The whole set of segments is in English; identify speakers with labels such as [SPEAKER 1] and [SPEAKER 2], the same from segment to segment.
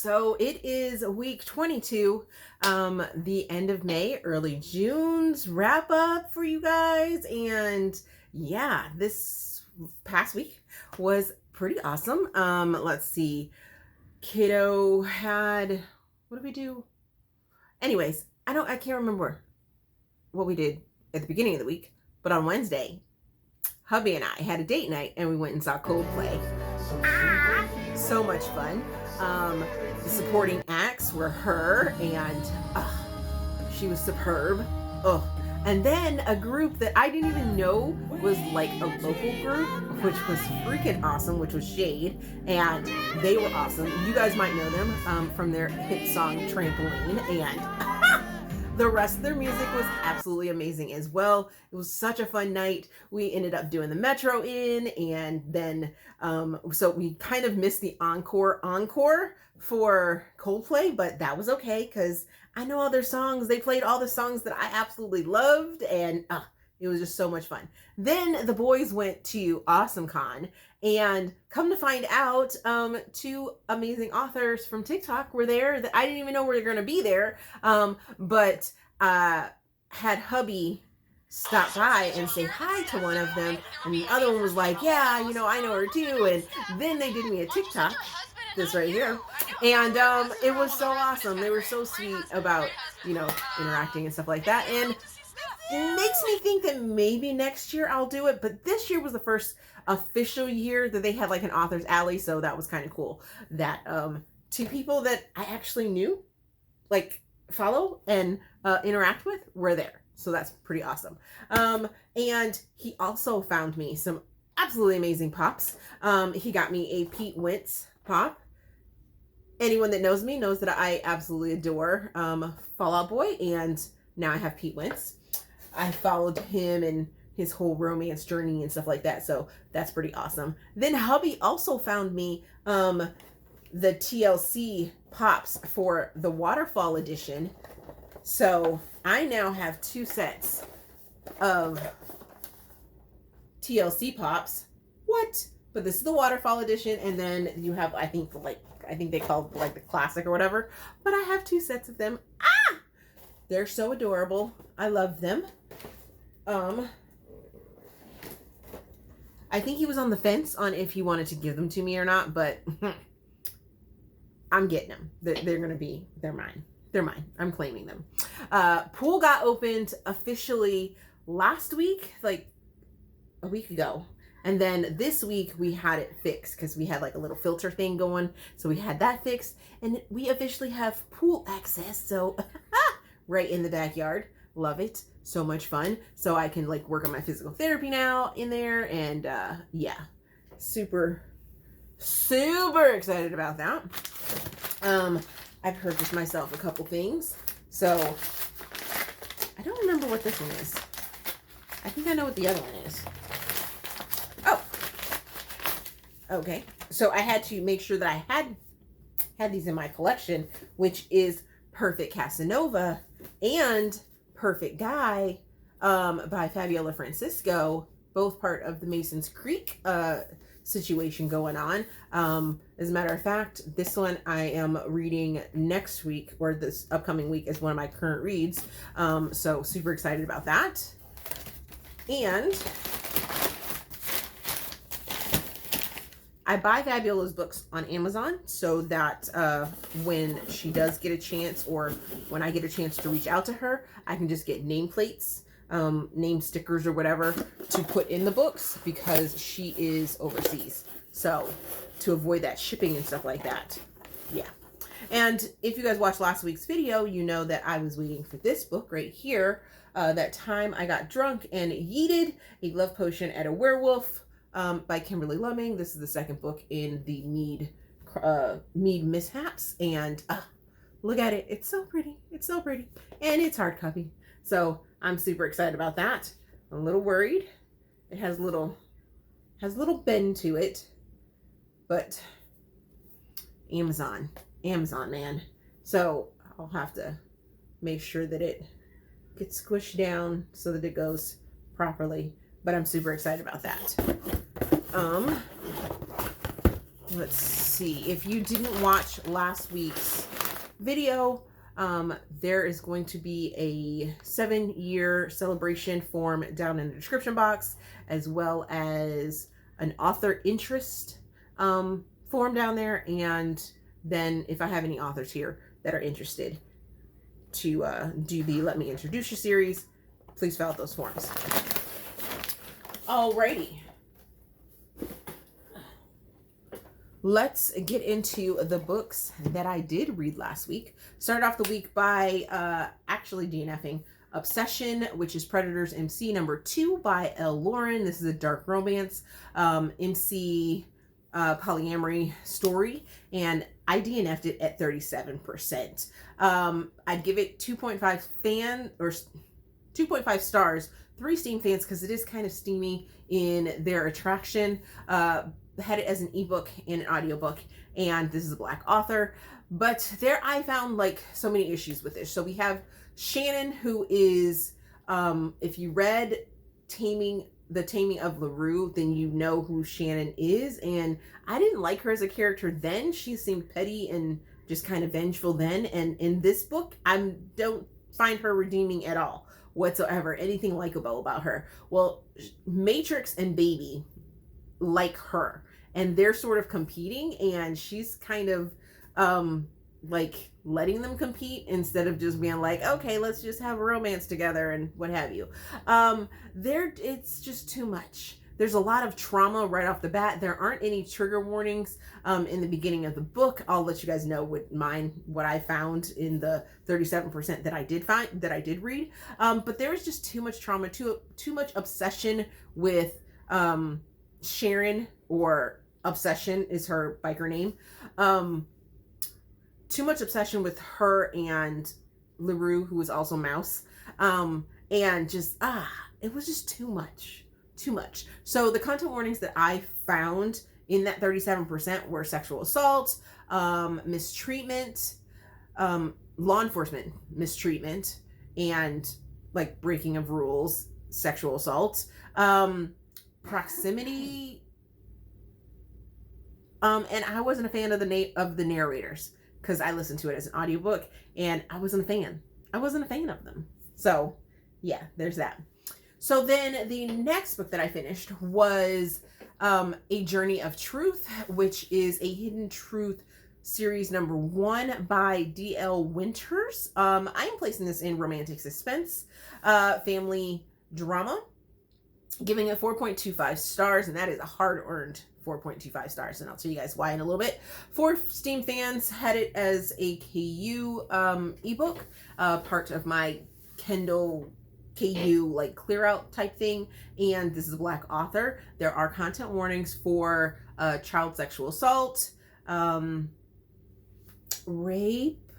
[SPEAKER 1] So it is week 22, the end of May, early June's wrap up for you guys. And yeah, this past week was pretty awesome. Let's see. Kiddo had, what did we do? Anyways, I can't remember what we did at the beginning of the week, but on Wednesday, hubby and I had a date night and we went and saw Coldplay. So much fun. The supporting acts were her, and she was superb. And then a group that I didn't even know was like a local group, which was freaking awesome, which was Shade, and they were awesome. You guys might know them from their hit song Trampoline, and the rest of their music was absolutely amazing as well. It was such a fun night. We ended up doing the Metro Inn, and then so we kind of missed the encore for Coldplay, but that was okay because I know all their songs. They played all the songs that I absolutely loved, and it was just so much fun. Then the boys went to Awesome Con, and come to find out, two amazing authors from TikTok were there that I didn't even know were going to be there, but had hubby stop by and say hi to one of them, and the other one was like, yeah, I know her too, and then they did me a TikTok, this right here, and it was so awesome. They were so sweet about, interacting and stuff like that, and it makes me think that maybe next year I'll do it, but this year was the first official year that they had like an author's alley, so that was kind of cool that two people that I actually knew, like follow and interact with, were there. So that's pretty awesome. And he also found me some absolutely amazing pops. He got me a Pete Wentz pop. Anyone that knows me knows that I absolutely adore Fall Out Boy, and now I have Pete Wentz. I followed him and his whole romance journey and stuff like that, so that's pretty awesome. Then hubby also found me the TLC pops for the Waterfall edition, so I now have 2 sets of TLC pops. What? But this is the Waterfall edition, and then you have, I think they call it like the classic or whatever, but I have 2 sets of them. They're so adorable. I love them. I think he was on the fence on if he wanted to give them to me or not, but I'm getting them. They're mine. They're mine. I'm claiming them. Pool got opened officially last week, like a week ago. And then this week we had it fixed because we had like a little filter thing going. So we had that fixed, and we officially have pool access. So right in the backyard. Love it. So much fun. So I can like work on my physical therapy now in there, and yeah, super excited about that. I've purchased myself a couple things. So I don't remember what this one is. I think I know what the other one is. Oh, okay. So I had to make sure that I had these in my collection, which is Perfect Casanova and Perfect Guy by Fabiola Francisco, both part of the Masons Creek situation going on. As a matter of fact, this one I am reading next week, or this upcoming week, is one of my current reads. So super excited about that. And I buy Fabiola's books on Amazon so that when she does get a chance, or when I get a chance to reach out to her, I can just get nameplates, name stickers or whatever to put in the books, because she is overseas. So to avoid that shipping and stuff like that. Yeah. And if you guys watched last week's video, you know that I was waiting for this book right here. That Time I Got Drunk and Yeeted, A Love Potion at a Werewolf, by Kimberly Lumming. This is the second book in the Mead mishaps, and look at it. It's so pretty. It's so pretty, and it's hard copy. So I'm super excited about that. I'm a little worried. It has a little bend to it, but Amazon, man. So I'll have to make sure that it gets squished down so that it goes properly. But I'm super excited about that. let's see. If you didn't watch last week's video, there is going to be a 7-year celebration form down in the description box, as well as an author interest form down there. And then if I have any authors here that are interested to do the Let Me Introduce You series, please fill out those forms. Alrighty. Let's get into the books that I did read last week. Started off the week by actually DNFing Obsession, which is Predators MC #2 by Loren. This is a dark romance MC polyamory story, and I DNF'd it at 37%. I'd give it 2.5 stars, 3 Steam fans, because it is kind of steamy in their attraction. Had it as an ebook and an audiobook, and this is a Black author. But there I found like so many issues with this. So we have Shannon, who is, if you read The Taming of LaRue, then you know who Shannon is. And I didn't like her as a character then. She seemed petty and just kind of vengeful then. And in this book, I don't find her redeeming at all whatsoever. Anything likable about her. Well, Matrix and Baby like her, and they're sort of competing, and she's kind of like letting them compete instead of just being like, okay, let's just have a romance together and what have you. It's just too much. There's a lot of trauma right off the bat. There aren't any trigger warnings in the beginning of the book. I'll let you guys know what I found in the 37% that I did read. But there was just too much trauma, too much obsession with Sharon, or Obsession is her biker name. Too much obsession with her and LaRue, who is also Mouse. And just, it was just too much. So the content warnings that I found in that 37% were sexual assault, mistreatment, law enforcement mistreatment, and like breaking of rules, sexual assault, proximity, and I wasn't a fan of the narrators, because I listened to it as an audiobook, and I wasn't a fan of them. So yeah, there's that. So then the next book that I finished was A Journey of Truth, which is a Hidden Truth series #1 by D.L. Winters. I am placing this in romantic suspense, family drama, giving it 4.25 stars, and that is a hard-earned 4.25 stars, and I'll tell you guys why in a little bit. 4 Steam fans had it as a KU ebook, part of my Kindle KU like clear out type thing, and this is a Black author. There are content warnings for child sexual assault, rape,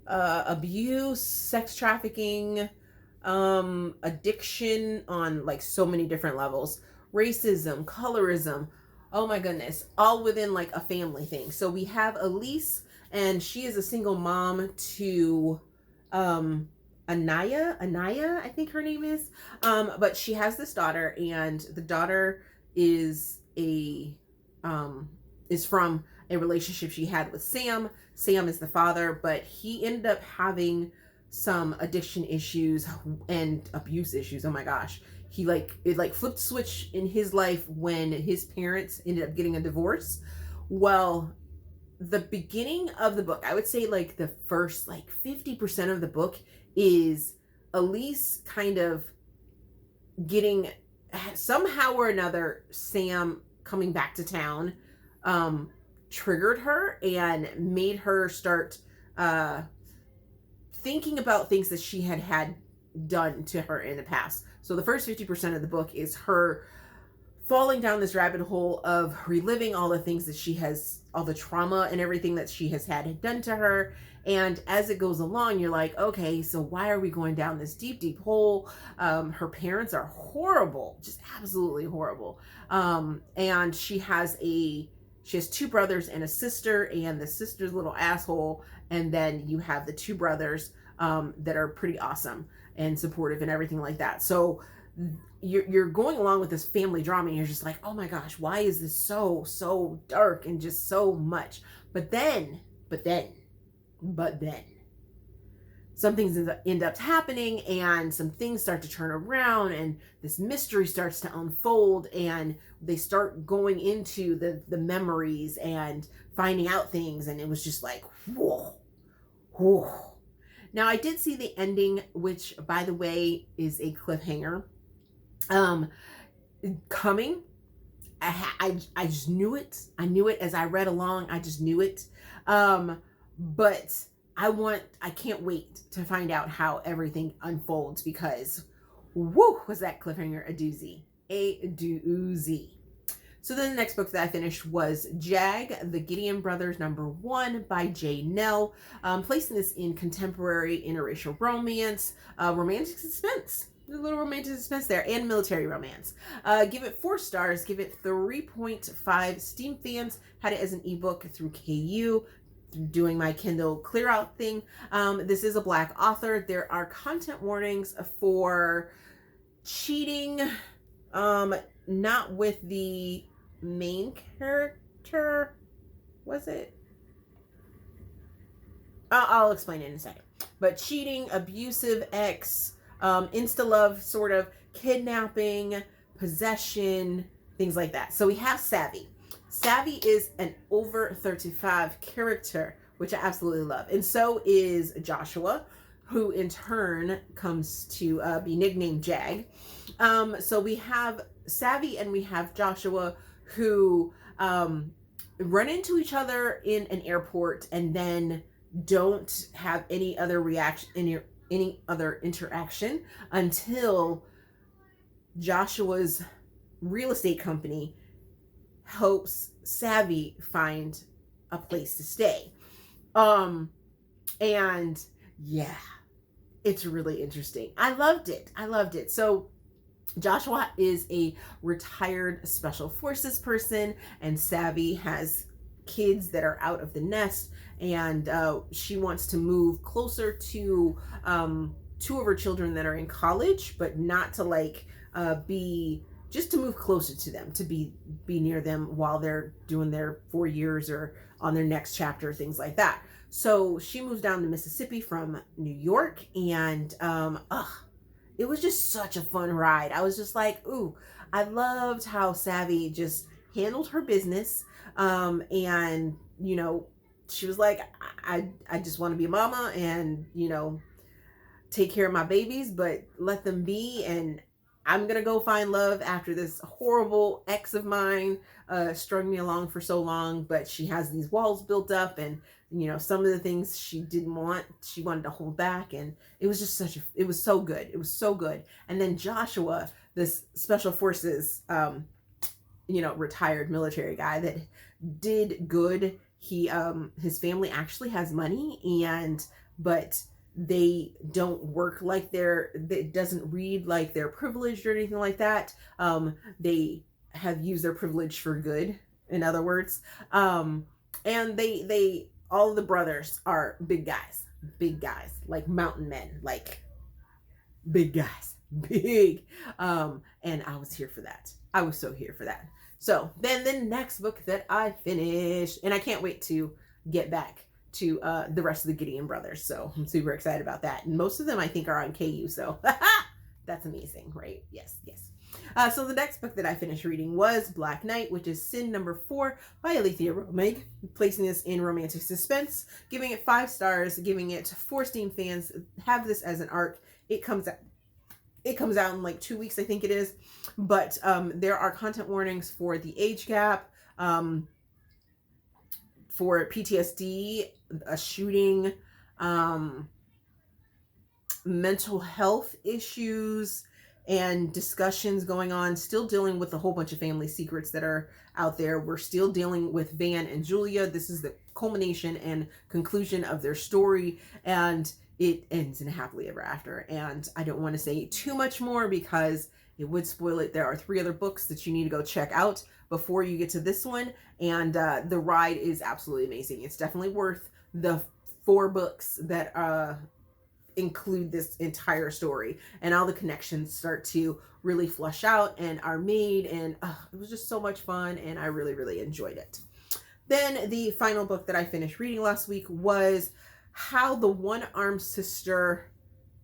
[SPEAKER 1] abuse, sex trafficking, addiction on like so many different levels, racism, colorism, oh my goodness, all within like a family thing. So we have Elise, and she is a single mom to Anaya, I think her name is, but she has this daughter, and the daughter is from a relationship she had with Sam. Sam is the father, but he ended up having some addiction issues and abuse issues. Oh my gosh. It flipped switch in his life when his parents ended up getting a divorce. Well, the beginning of the book, I would say like the first like 50% of the book is Elise kind of getting, somehow or another, Sam coming back to town triggered her and made her start thinking about things that she had done to her in the past. So the first 50% of the book is her falling down this rabbit hole of reliving all the things that she has, all the trauma and everything that she has had done to her. And as it goes along, you're like, okay, so why are we going down this deep, deep hole? Her parents are horrible, just absolutely horrible. And she has 2 brothers and a sister, and the sister's a little asshole. And then you have the 2 brothers that are pretty awesome and supportive and everything like that. So you're going along with this family drama and you're just like, oh my gosh, why is this so dark and just so much? But then some things end up happening and some things start to turn around and this mystery starts to unfold and they start going into the memories and finding out things, and it was just like, whoa. Now I did see the ending, which by the way is a cliffhanger coming. I just knew it. I knew it as I read along. I just knew it. But I can't wait to find out how everything unfolds, because woo, was that cliffhanger a doozy. A doozy. So then the next book that I finished was Jag, the Gideon Brothers #1 by Nell. Placing this in contemporary interracial romance, romantic suspense. A little romantic suspense there, and military romance. Give it 4 stars. Give it 3.5 Steam fans. Had it as an ebook through KU, doing my Kindle clear out thing. This is a Black author. There are content warnings for cheating, not with the main character. Was it? I'll explain it in a second. But cheating, abusive ex, insta love, sort of kidnapping, possession, things like that. So we have Savvy. Savvy is an over 35 character, which I absolutely love. And so is Joshua, who in turn comes to be nicknamed Jag. So we have Savvy and we have Joshua, who run into each other in an airport and then don't have any other any other interaction until Joshua's real estate company helps Savvy find a place to stay. And yeah, it's really interesting. I loved it. So Joshua is a retired special forces person, and Savvy has kids that are out of the nest, and she wants to move closer to 2 of her children that are in college, but not to like just to move closer to them, to be near them while they're doing their 4 years or on their next chapter, things like that. So she moves down to Mississippi from New York, and it was just such a fun ride. I was just like, ooh, I loved how Savvy just handled her business. And, you know, she was like, I just want to be a mama and, you know, take care of my babies, but let them be. And I'm going to go find love after this horrible ex of mine strung me along for so long. But she has these walls built up, and, you know, some of the things she didn't want, she wanted to hold back. And it was just it was so good. It was so good. And then Joshua, this special forces, you know, retired military guy that did good. He, his family actually has money, but they don't work like it doesn't read like they're privileged or anything like that. They have used their privilege for good, in other words. And they all of the brothers are big guys, like mountain men, like big guys, big. And I was here for that. I was so here for that. So then the next book that I finished, and I can't wait to get back to the rest of the Gideon brothers. So I'm super excited about that. And most of them I think are on KU. So that's amazing, right? Yes. So the next book that I finished reading was Black Knight, which is Sin #4 by Aleatha Romig, placing this in romantic suspense, giving it 5 stars, giving it 4 Steam fans. Have this as an arc. It comes out in like 2 weeks, I think it is. But there are content warnings for the age gap, for PTSD, a shooting, mental health issues, and discussions going on. Still dealing with a whole bunch of family secrets that are out there. We're still dealing with Van and Julia. This is the culmination and conclusion of their story, and it ends in a happily ever after. And I don't want to say too much more because it would spoil it. There are 3 other books that you need to go check out before you get to this one. And the ride is absolutely amazing. It's definitely worth the 4 books that include this entire story, and all the connections start to really flush out and are made, and it was just so much fun, and I really, really enjoyed it. Then the final book that I finished reading last week was How the One-Armed Sister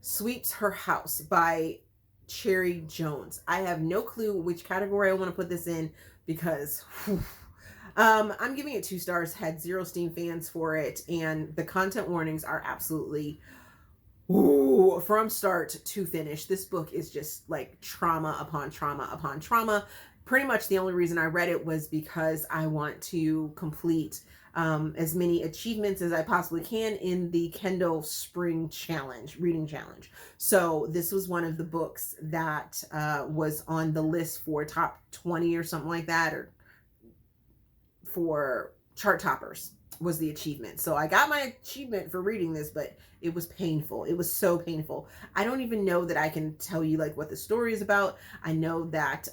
[SPEAKER 1] Sweeps Her House by Cherie Jones. I have no clue which category I want to put this in because I'm giving it 2 stars, had 0 Steam fans for it, and the content warnings are absolutely from start to finish. This book is just like trauma upon trauma upon trauma. Pretty much the only reason I read it was because I want to complete as many achievements as I possibly can in the Kendall Spring Challenge, reading challenge. So this was one of the books that was on the list for top 20 or something like that, or for chart toppers was the achievement. So I got my achievement for reading this, but it was painful. It was so painful. I don't even know that I can tell you like what the story is about. I know that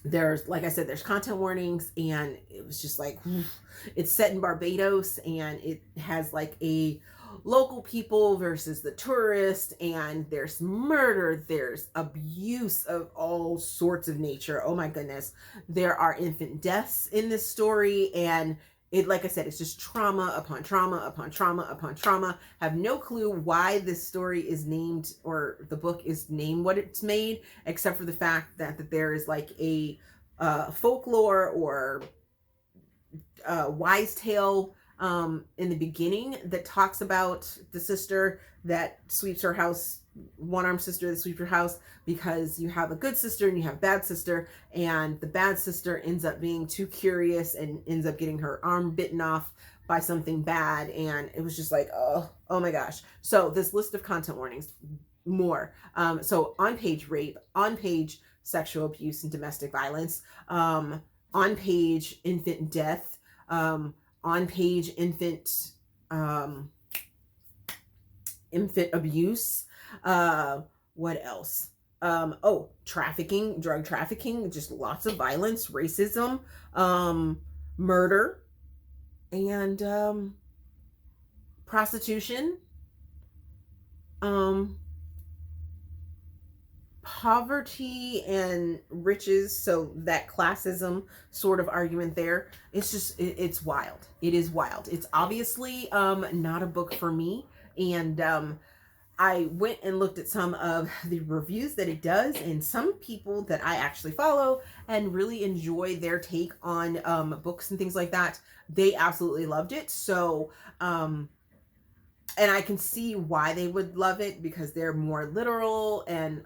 [SPEAKER 1] there's, like I said, there's content warnings, and it was just like, it's set in Barbados, and it has like a local people versus the tourist, and there's murder, there's abuse of all sorts of nature. Oh my goodness. There are infant deaths in this story, and it, like I said, it's just trauma upon trauma upon trauma upon trauma. Have no clue why this story is named, or the book is named what it's made, except for the fact that there is like a folklore or wise tale in the beginning that talks about the sister that sweeps her house, one-armed sister that sweeps her house, because you have a good sister and you have a bad sister, and the bad sister ends up being too curious and ends up getting her arm bitten off by something bad. And it was just like, oh my gosh. So this list of content warnings, more. So on page rape, on page sexual abuse and domestic violence, on page infant death, on page infant abuse. What else? Trafficking, drug trafficking, just lots of violence, racism, murder, and prostitution, poverty and riches. So that classism sort of argument there, it's just, it's wild. It is wild. It's obviously not a book for me. And I went and looked at some of the reviews that it does, and some people that I actually follow and really enjoy their take on books and things like that, they absolutely loved it. So and I can see why they would love it, because they're more literal and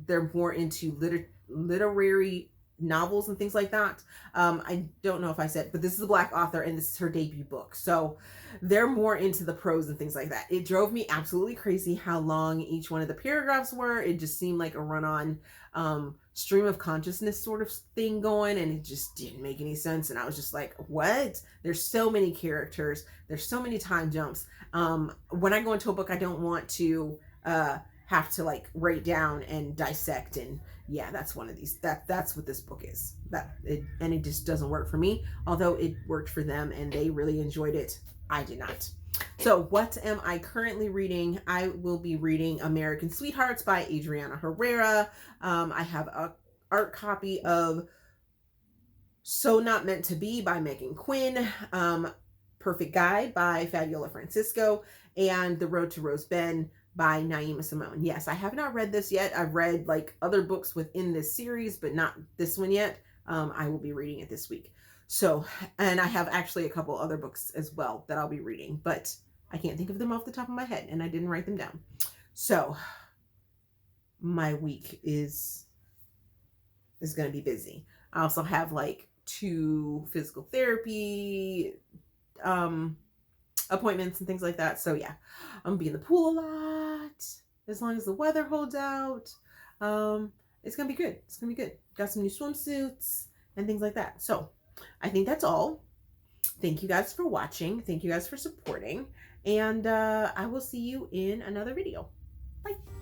[SPEAKER 1] they're more into literary novels and things like that. I don't know if I said, but this is a Black author and this is her debut book. So they're more into the prose and things like that. It drove me absolutely crazy how long each one of the paragraphs were. It just seemed like a run-on stream of consciousness sort of thing going, and it just didn't make any sense. And I was just like, what? There's so many characters. There's so many time jumps. When I go into a book, I don't want to have to like write down and dissect, and yeah, that's one of these. That's what this book is. And it just doesn't work for me. Although it worked for them and they really enjoyed it, I did not. So what am I currently reading? I will be reading American Sweethearts by Adriana Herrera. I have a art copy of So Not Meant to Be by Meghan Quinn, Perfect Guy by Fabiola Francisco, and The Road to Rose Bend by Naima Simone. Yes, I have not read this yet. I've read like other books within this series, but not this one yet. I will be reading it this week. So, and I have actually a couple other books as well that I'll be reading, but I can't think of them off the top of my head, and I didn't write them down. So my week is going to be busy. I also have like 2 physical therapy appointments and things like that. So yeah, I'm gonna be in the pool a lot as long as the weather holds out. It's gonna be good. It's gonna be good. Got some new swimsuits and things like that. So I think that's all. Thank you guys for watching. Thank you guys for supporting. And I will see you in another video. Bye.